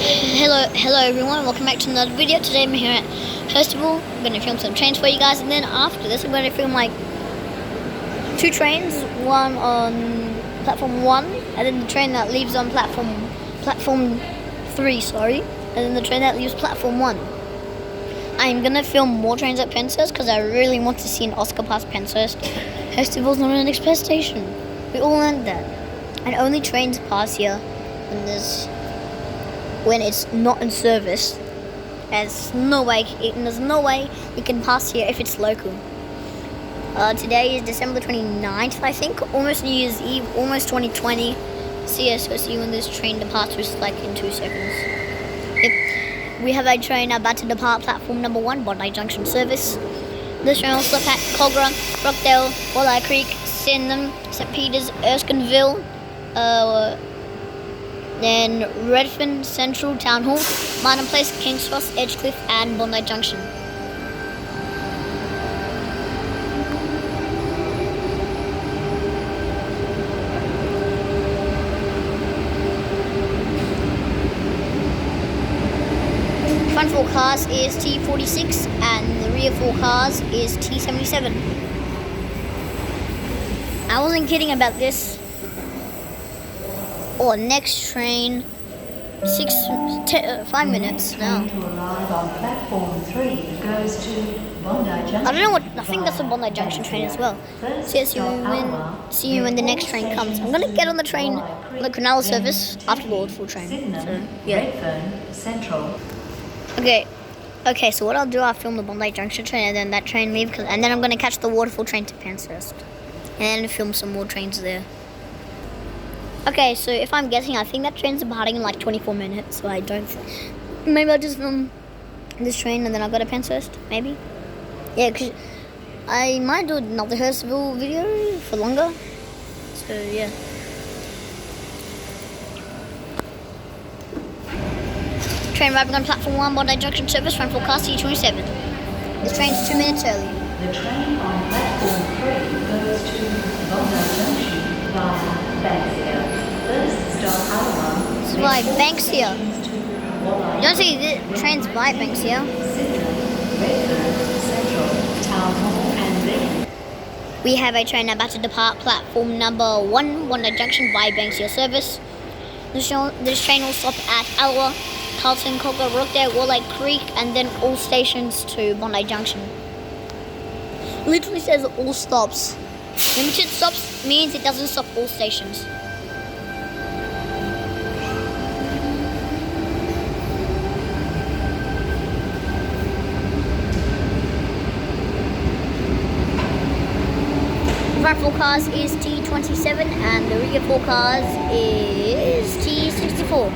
Hello everyone, welcome back to another video. Today I'm here at Hurstville. I'm going to film some trains for you guys, and then after this I'm going to film like 2 trains, one on platform 1 and then the train that leaves on platform 3, and then the train that leaves platform 1. I'm going to film more trains at Penshurst because I really want to see an Oscar past Penshurst. Hurstville's not an express station. We all learned that. And only trains pass here when it's not in service. There's no way you can pass here if it's local. Today is December 29th, I think, almost New Year's Eve, almost 2020. So see when this train departs, which is like in 2 seconds. Yep. We have a train about to depart platform number 1, Bondi Junction service. This train will stop at Cogra, Rockdale, Walleye Creek, Sydenham, St. Peters, Hurstville, then Redfern Central Town Hall, Martin Place, King's Cross, Edgecliff and Bondi Junction. Front 4 cars is T46 and the rear 4 cars is T77. I wasn't kidding about this. Or next train, 5 minutes now. I don't know what. I think that's a Bondi Junction train as well. So see you when the next train comes. I'm gonna get on the train, on the Cronulla service after the Hurstville train. So yeah. Okay. So what I'll do, I'll film the Bondi Junction train and then that train leave, and then I'm gonna catch the Hurstville train to Penshurst, and film some more trains there. Okay, so if I'm guessing, I think that train's departing in like 24 minutes, so maybe I'll just film this train and then I'll go to Penshurst, maybe? Yeah, because I might do another Hurstville video for longer, so yeah. Train arriving on platform 1, Bondi Junction service, front 4 car C27. This train's 2 minutes early. The train on platform 3 goes to Bondi Junction via Banksia. First stop This is by Banksia. You don't see the trains by Banksia. We have a train about to depart platform number 1, Bondi Junction by Banksia service. This train will stop at Alwa, Carlton, Cocker, Rockdale, Walleye Creek, and then all stations to Bondi Junction. Literally says all stops. Limited stops means it doesn't stop all stations. Front 4 cars is T27 and the rear 4 cars is T64.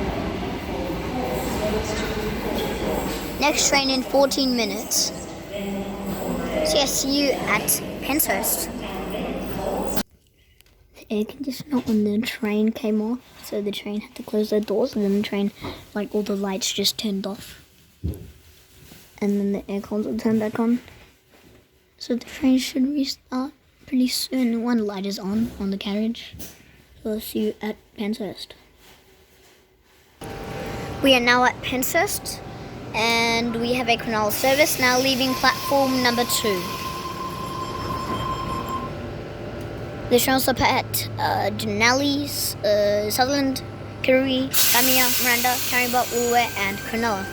Next train in 14 minutes. So see you at Penshurst. The air conditioner on the train came off, so the train had to close the doors, and then the train, like all the lights just turned off. And then the aircon will turn back on. So the train should restart pretty soon. One light is on the carriage. So I'll see you at Penshurst. We are now at Penshurst, and we have a Cronulla service now leaving platform number 2. The train will stop at Denali, Sutherland, Kirui, Kamia, Miranda, Caringbah, Woolooware and Cronulla.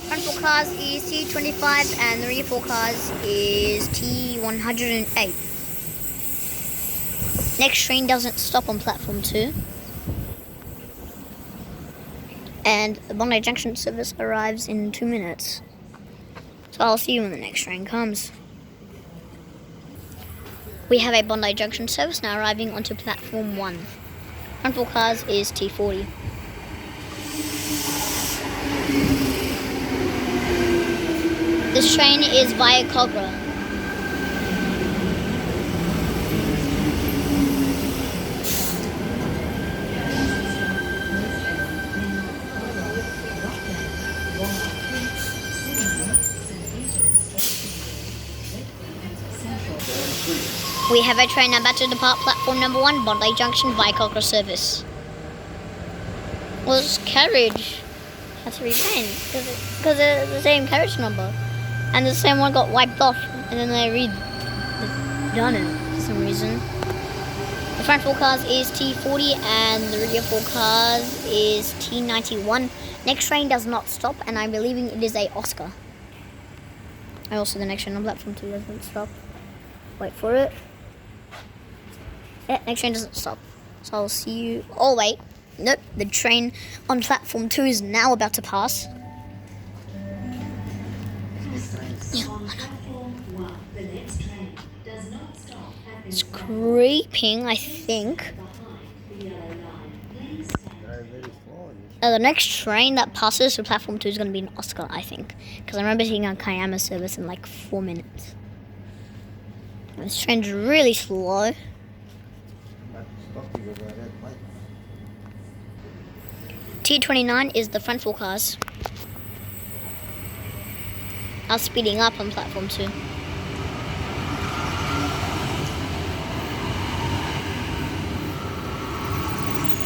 Front 4 cars is T25 and the rear 4 cars is T108. Next train doesn't stop on platform 2. And the Bondi Junction service arrives in 2 minutes. So I'll see you when the next train comes. We have a Bondi Junction service now arriving onto platform 1. Front 4 cars is T40. This train is via Cogra. We have a train about to depart platform number 1, Bondi Junction via Cockra service. Well, this carriage had to be changed because it's the same carriage number. And the same one got wiped off, and then they redone it for some reason. The front 4 cars is T40 and the rear 4 cars is T91. Next train does not stop, and I'm believing it is a Oscar. And also the next train on platform 2 doesn't stop. Wait for it. Yeah, next train doesn't stop. So I'll see you. Oh wait, nope. The train on platform 2 is now about to pass. It's creeping, I think. The next train that passes through platform 2 is going to be an Oscar, I think. Because I remember seeing a Kayama service in like 4 minutes. This train's really slow. T29 is the front 4 cars. Are speeding up on platform 2.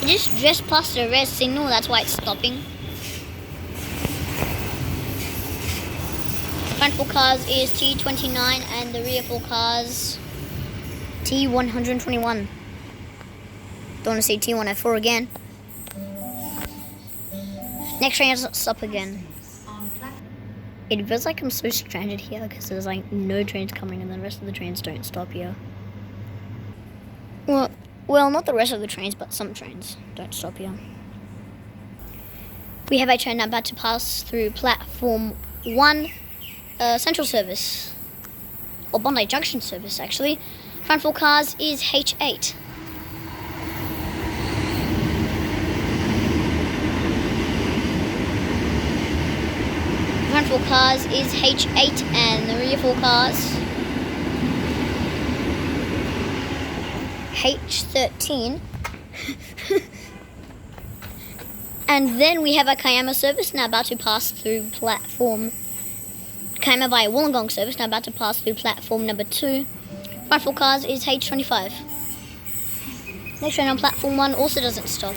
It just passed the red signal, that's why it's stopping. The front 4 cars is T29 and the rear 4 cars T121. Don't want to see T104 again. Next train doesn't stop again. It feels like I'm so stranded here because there's like no trains coming and the rest of the trains don't stop here. Well, not the rest of the trains, but some trains don't stop here. We have a train about to pass through platform 1, Central service. Or Bondi Junction service, actually. Front 4 cars is H8. Front 4 cars is H8 and the rear 4 cars H13. And then we have a Kayama service now about to pass through platform Kayama via Wollongong service now about to pass through platform number 2. Front 4 cars is H25. Next train on platform 1 also doesn't stop.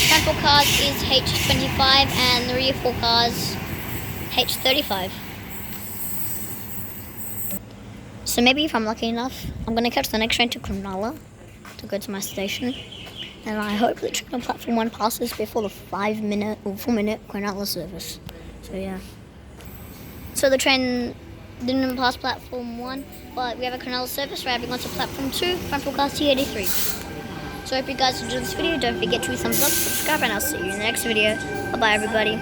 Front 4 cars is H25 and the rear 4 cars H35. So maybe if I'm lucky enough, I'm going to catch the next train to Cronulla to go to my station. And I hope the train on platform 1 passes before the 5-minute or 4-minute Cronulla service. So yeah. So the train didn't pass platform 1, but we have a Cronulla service arriving onto platform 2, front 4 cars T83. So I hope you guys enjoyed this video. Don't forget to thumbs up, subscribe, and I'll see you in the next video. Bye bye everybody.